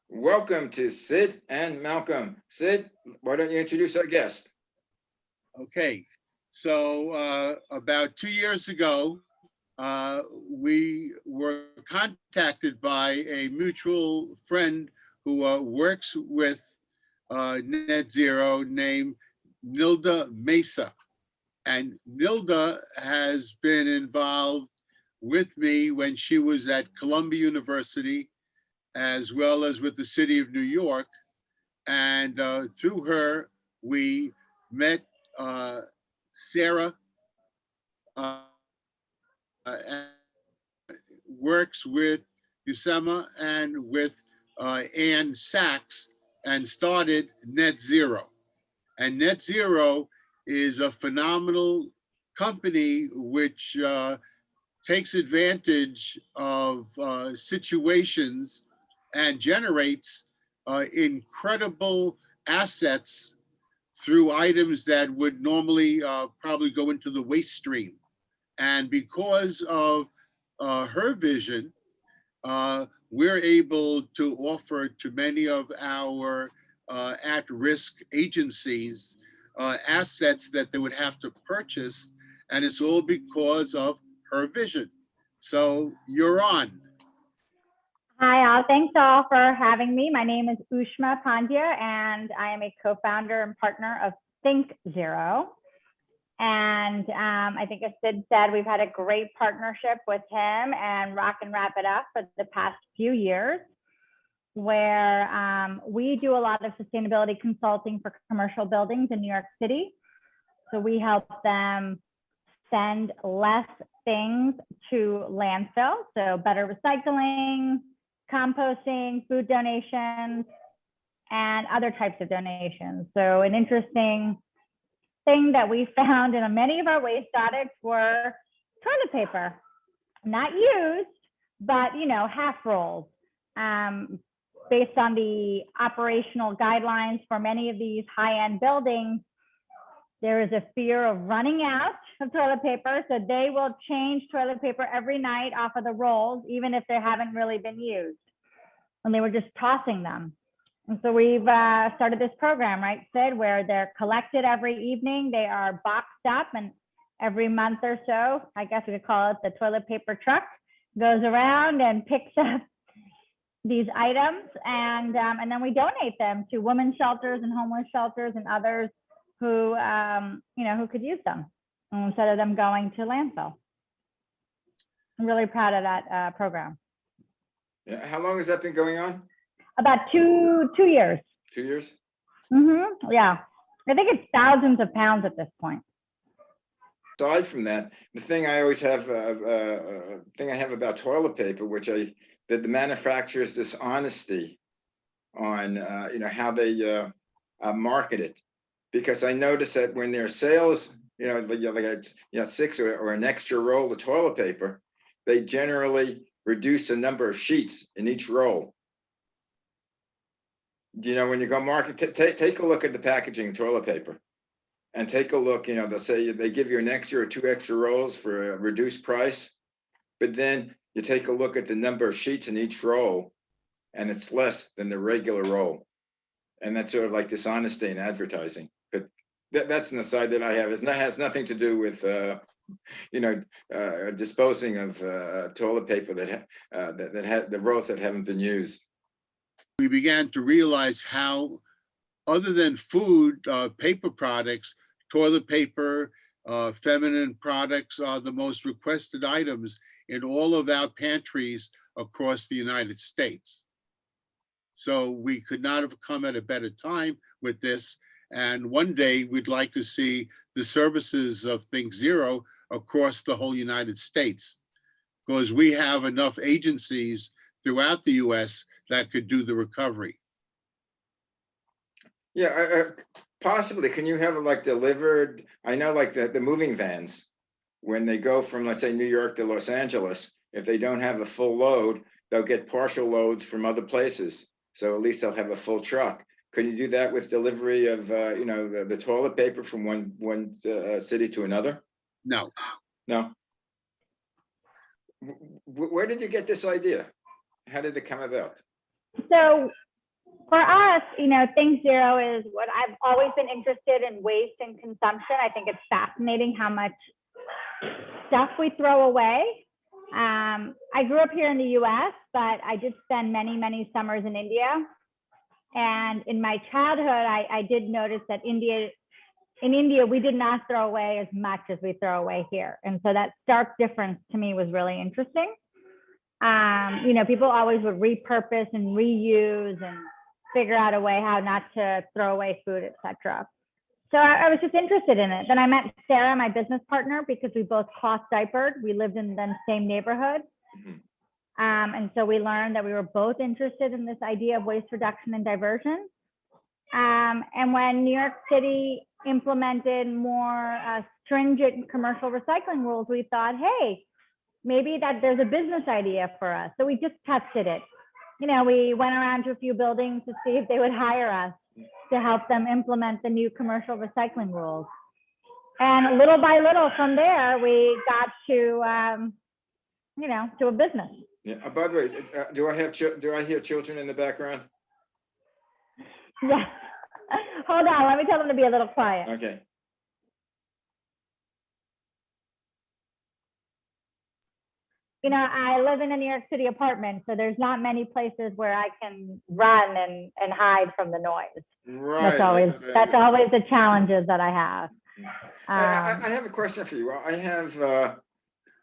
Welcome to Sid and Malcolm. Sid, why don't you introduce our guest? Okay, so about 2 years ago, we were contacted by a mutual friend who works with Net Zero named Nilda Mesa. And Nilda has been involved with me when she was at Columbia University, as well as with the city of New York. And through her, we met uh, Sarah, and works with Usama and with Ann Sachs and started Net Zero. And Net Zero is a phenomenal company which takes advantage of situations and generates incredible assets through items that would normally probably go into the waste stream. And because of her vision, we're able to offer to many of our at-risk agencies assets that they would have to purchase, and it's all because of her vision. So you're on. Hi, all. Thanks all for having me. My name is Ushma Pandya, and I am a co-founder and partner of Think Zero. And I think as Sid said, we've had a great partnership with him and Rock and Wrap It Up for the past few years, where we do a lot of sustainability consulting for commercial buildings in New York City. So we help them send less things to landfill, so better recycling, composting, food donations, and other types of donations. So an interesting thing that we found in many of our waste audits were toilet paper, not used, but half rolls. Based on the operational guidelines for many of these high-end buildings, there is a fear of running out of toilet paper, so they will change toilet paper every night off of the rolls, even if they haven't really been used. And they were just tossing them. And so we've started this program, right, Sid, where they're collected every evening. They are boxed up, and every month or so, I guess we could call it the toilet paper truck, goes around and picks up these items, and then we donate them to women's shelters and homeless shelters and others who who could use them instead of them going to landfill. I'm really proud of that program. Yeah, how long has that been going on? About two years. 2 years? Yeah, I think it's thousands of pounds at this point. Aside from that, the thing I always have, thing I have about toilet paper, that the manufacturer's dishonesty on, how they market it. Because I notice that when their sales, like 6 or an extra roll of toilet paper, they generally reduce the number of sheets in each roll. When you go market, take a look at the packaging of toilet paper, and take a look. They'll say they give you an extra or 2 extra rolls for a reduced price, but then you take a look at the number of sheets in each roll, and it's less than the regular roll, and that's sort of like dishonesty in advertising. But that's an aside that I have. It has nothing to do with disposing of toilet paper that had the rolls that haven't been used. We began to realize how, other than food, paper products, toilet paper, feminine products are the most requested items in all of our pantries across the United States. So we could not have come at a better time with this. And one day we'd like to see the services of Think Zero across the whole United States, because we have enough agencies throughout the US that could do the recovery. Yeah, possibly. Can you have it like delivered? I know, like the moving vans, when they go from, let's say, New York to Los Angeles, if they don't have a full load, they'll get partial loads from other places. So at least they'll have a full truck. Can you do that with delivery of, the toilet paper from one city to another? No. No. Where did you get this idea? How did it come about? So For us, Think Zero is what I've always been interested in, waste and consumption. I think it's fascinating how much stuff we throw away. I grew up here in the US, but I did spend many, many summers in India. And in my childhood, I did notice that in India, we did not throw away as much as we throw away here. And so that stark difference to me was really interesting. People always would repurpose and reuse and figure out a way how not to throw away food, etc. So I was just interested in it. Then I met Sarah, my business partner, because we both cross diapered. We lived in the same neighborhood. And so we learned that we were both interested in this idea of waste reduction and diversion. And when New York City implemented more stringent commercial recycling rules, we thought, hey, maybe that there's a business idea for us. So we just tested it. We went around to a few buildings to see if they would hire us to help them implement the new commercial recycling rules. And little by little from there, we got to, to a business. Yeah. By the way, do I hear children in the background? Yeah. Hold on. Let me tell them to be a little quiet. Okay. I live in a New York City apartment, so there's not many places where I can run and hide from the noise. Right. That's always the challenges that I have. I have a question for you. I have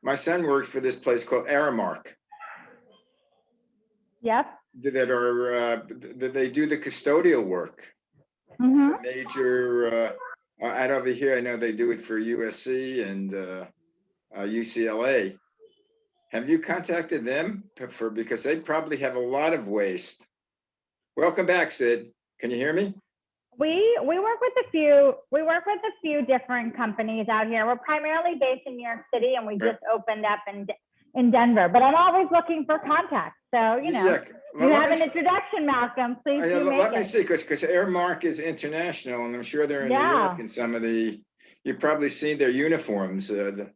my son works for this place called Aramark. Yep. That they do the custodial work. For major out over here. I know they do it for USC and UCLA. Have you contacted them because they probably have a lot of waste? Welcome back, Sid. Can you hear me? We work with a few different companies out here. We're primarily based in New York City, and we just opened up in Denver. But I'm always looking for contacts. So you have an introduction, Malcolm. Please do make it. Let me see, because Airmark is international, and I'm sure they're in New York. And some of you've probably seen their uniforms. They're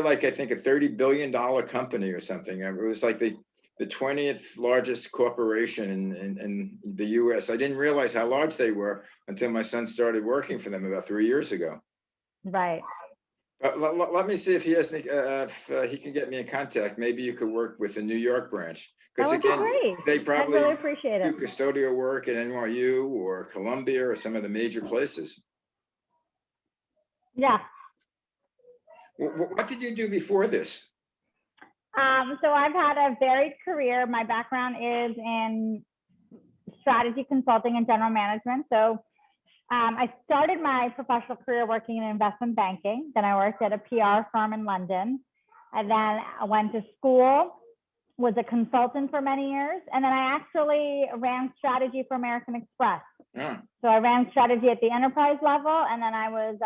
like, I think, a $30 billion company or something. It was like the 20th largest corporation in the US. I didn't realize how large they were until my son started working for them about 3 years ago. Right. But let me see if he has if he can get me in contact. Maybe you could work with the New York branch. Because again, they probably really appreciate do it. custodial work at NYU or Columbia or some of the major places. Yeah. What did you do before this? So I've had a varied career. My background is in strategy consulting and general management. So I started my professional career working in investment banking. Then I worked at a PR firm in London. And then I went to school, was a consultant for many years. And then I actually ran strategy for American Express. Yeah. So I ran strategy at the enterprise level. And then I was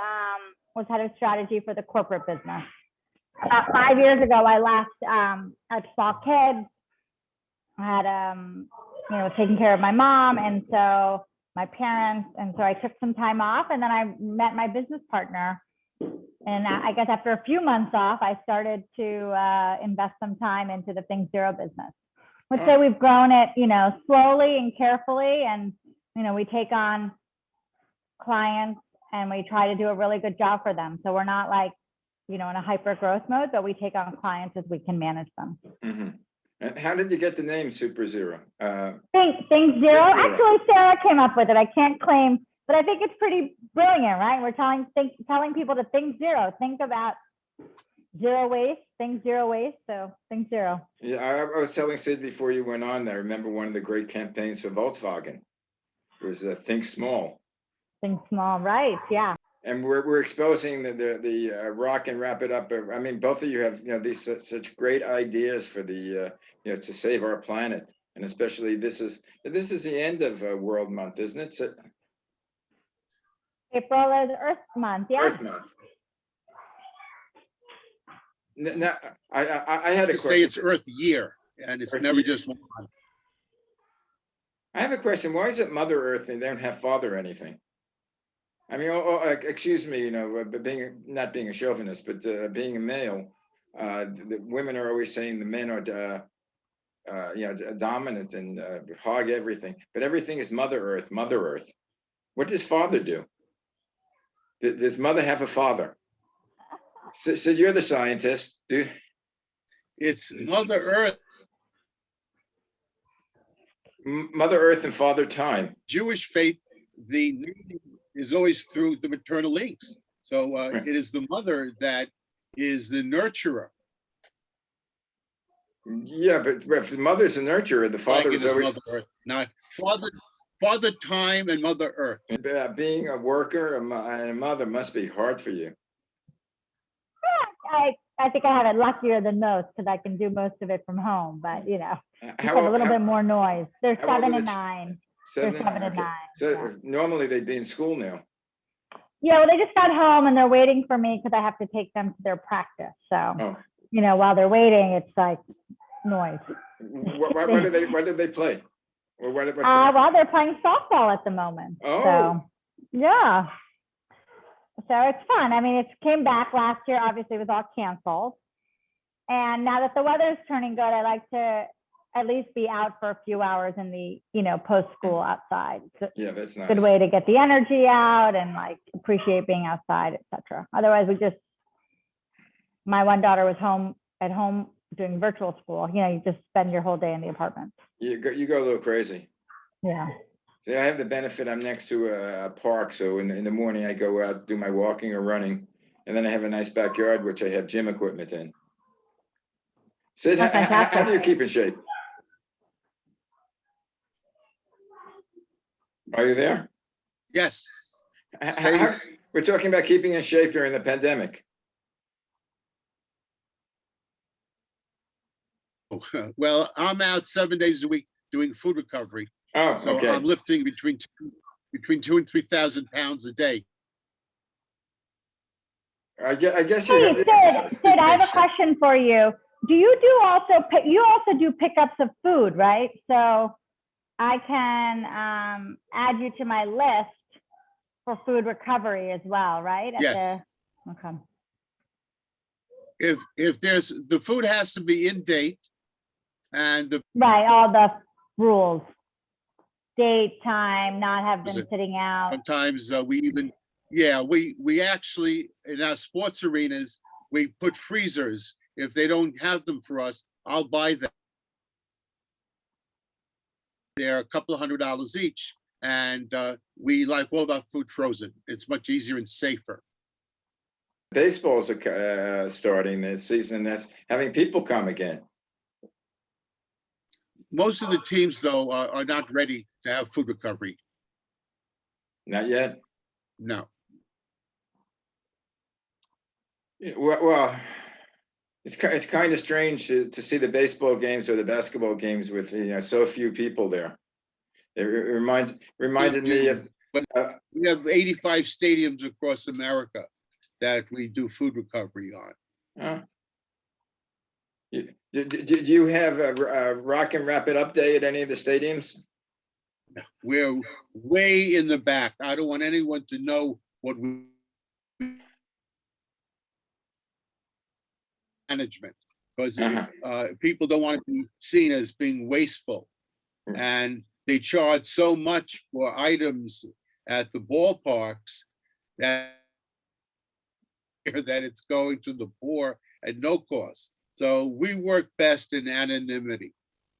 head of strategy for the corporate business. About 5 years ago, I left a small kid. I had, taking care of my mom and so my parents. And so I took some time off and then I met my business partner. And I guess after a few months off, I started to invest some time into the Think Zero business. Let's say we've grown it, slowly and carefully. And, we take on clients and we try to do a really good job for them. So we're not like, in a hyper growth mode, but we take on clients as we can manage them. Mm-hmm. And how did you get the name Super Zero? Think Zero. Actually, Sarah came up with it. I can't claim, but I think it's pretty brilliant, right? We're telling people to think zero. Think about zero waste. Think zero waste. So think zero. Yeah, I was telling Sid before you went on. I remember one of the great campaigns for Volkswagen. It was Think Small. Think small, right? Yeah. And we're exposing the rock and wrap it up. I mean, both of you have these such great ideas for the to save our planet, and especially this is the end of World Month, isn't it? So, April is Earth Month. Yeah. Earth Month. Now, I had a question. Say it's Earth Year, and it's never just one month. I have a question. Why is it Mother Earth and they don't have Father anything? I mean, excuse me, not being a chauvinist, but being a male, the women are always saying the men are dominant and hog everything, but everything is Mother Earth, Mother Earth. What does Father do? Does Mother have a father? So you're the scientist, dude. It's Mother Earth. Mother Earth and Father Time. Jewish faith, the name is always through the maternal links. So Right. it is the mother that is the nurturer. Yeah, but if the mother's a nurturer, the father Like it is is always Mother Earth, not Father Time and Mother Earth. being a worker and a mother must be hard for you. I think I have it luckier than most because I can do most of it from home, but you know, just have a little bit more noise. They're how old 7 are and the 9. Seven, They're 7 and okay. 9. So Yeah. normally they'd be in school now. Yeah, well, they just got home and they're waiting for me because I have to take them to their practice. So, Oh, you know, while they're waiting, it's like noise. what do they play? Or what? Well, they're playing softball at the moment. Oh. So, yeah. So it's fun. I mean, it came back last year. Obviously, it was all canceled. And now that the weather's turning good, I like to at least be out for a few hours in the, you know, post-school outside. It's Yeah, that's nice. a good way to get the energy out and like appreciate being outside, etc. Otherwise, my one daughter was at home doing virtual school. You know, you just spend your whole day in the apartment. You go a little crazy. Yeah. See, I have the benefit, I'm next to a park, so in the morning I go out, do my walking or running, and then I have a nice backyard, which I have gym equipment in. Sid, Oh, how do fantastic. you keep in shape? Are you there? Yes. We're talking about keeping in shape during the pandemic. Well, I'm out 7 days a week doing food recovery. Oh, So okay. I'm lifting between 2,000 and 3,000 pounds a day. I guess you Hey, have the Sid, exercise. I have a question for you. Do you also do pickups of food, right? So I can add you to my list for food recovery as well, right? Yes. Okay. If there's, the food has to be in date, and Right, all the rules. Date, time, not have them sitting out. sometimes we actually, in our sports arenas, we put freezers. If they don't have them for us, I'll buy them. They're a couple of $100 each, and we like all of our food frozen. It's much easier and safer. Baseballs are starting this season, and that's having people come again. Most of the teams, though, are not ready to have food recovery. Not yet. No. Well, it's kind of strange to see the baseball games or the basketball games with so few people there. It reminded me of. But we have 85 stadiums across America that we do food recovery on. Do you have a Rock and Rapid Up Day at any of the stadiums? We're way in the back. I don't want anyone to know what we management, because people don't want to be seen as being wasteful. And they charge so much for items at the ballparks that it's going to the poor at no cost. So we work best in anonymity.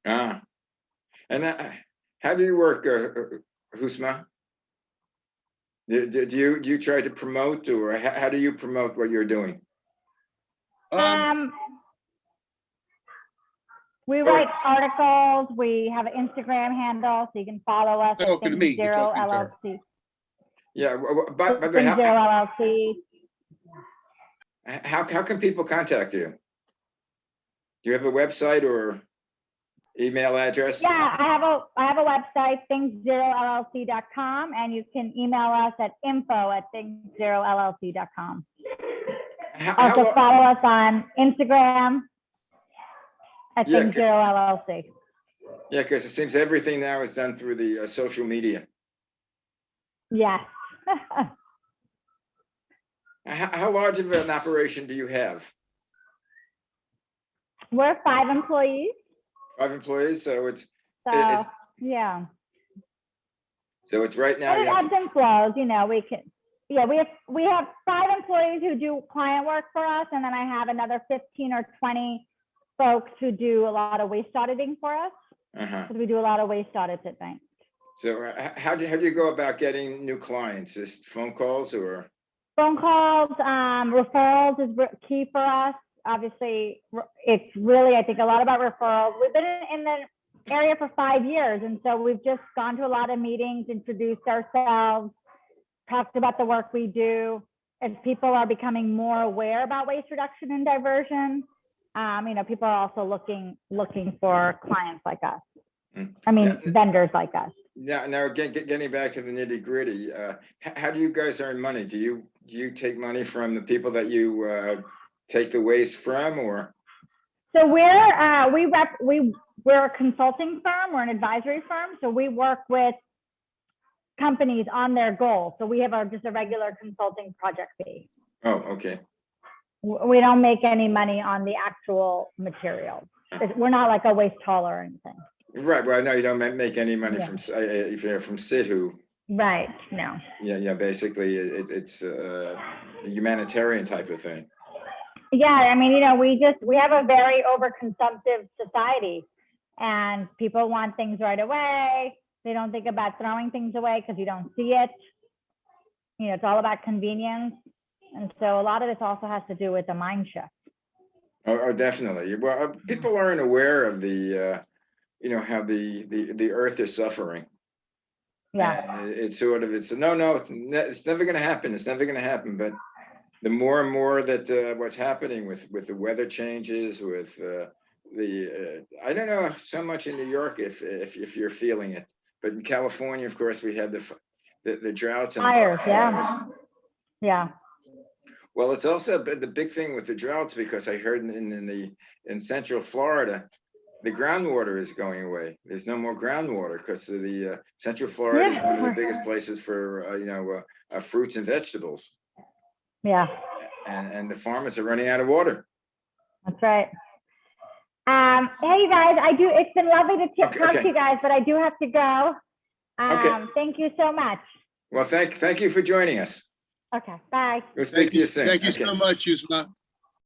And how do you work, Husma? Do you try to promote, or how do you promote what you're doing? We write articles. We have an Instagram handle, so you can follow us. Talking to me, you're Zero talking to her. LLC. Yeah, but Zero LLC. how can people contact you? Do you have a website or email address? Yeah, I have a website, things0llc.com, and you can email us at info@things0llc.com. Also follow us on Instagram at things0llc. Yeah, because it seems everything now is done through the social media. Yes. How large of an operation do you have? We're 5 employees. 5 employees, so it's, So, yeah. so it's right now. But it you have- ebbs and flows, you know, we can, yeah, we have 5 employees who do client work for us, and then I have another 15 or 20 folks who do a lot of waste auditing for us, Uh-huh. because we do a lot of waste audits at banks. So how do you go about getting new clients? Is phone calls or? Phone calls, referrals is key for us. Obviously, it's really, I think, a lot about referrals. We've been in the area for 5 years, and so we've just gone to a lot of meetings, introduced ourselves, talked about the work we do. As people are becoming more aware about waste reduction and diversion, you know, people are also looking for clients like us. I mean, vendors like us. Now getting back to the nitty gritty, how do you guys earn money? Do you take money from the people that you take the waste from, or? So we're a consulting firm, we're an advisory firm, so we work with companies on their goals. So we have just a regular consulting project fee. Oh, okay. We don't make any money on the actual material. We're not like a waste hauler or anything. Right. Well, I know you don't make any money Yeah. from if you're from Sid, who. Right. No. Yeah. Basically, it's a humanitarian type of thing. Yeah. I mean, you know, we have a very overconsumptive society, and people want things right away. They don't think about throwing things away because you don't see it. You know, it's all about convenience. And so a lot of this also has to do with the mind shift. Oh, definitely. Well, people aren't aware of the, you know, how the earth is suffering. Yeah. And it's it's never going to happen. It's never going to happen. But the more and more that what's happening with the weather changes, with I don't know so much in New York if you're feeling it, but in California, of course, we had the droughts and Fires. the fires. Yeah. Yeah. Well, it's also the big thing with the droughts, because I heard in Central Florida, the groundwater is going away. There's no more groundwater because the Central Florida is one of the biggest places for you know, fruits and vegetables. Yeah. And the farmers are running out of water. That's right. Hey, you guys, it's been lovely to talk to you guys, but I do have to go. Okay. Thank you so much. Well, thank you for joining us. Okay, bye. We'll speak to you soon. Thank you Okay. so much, Yusma.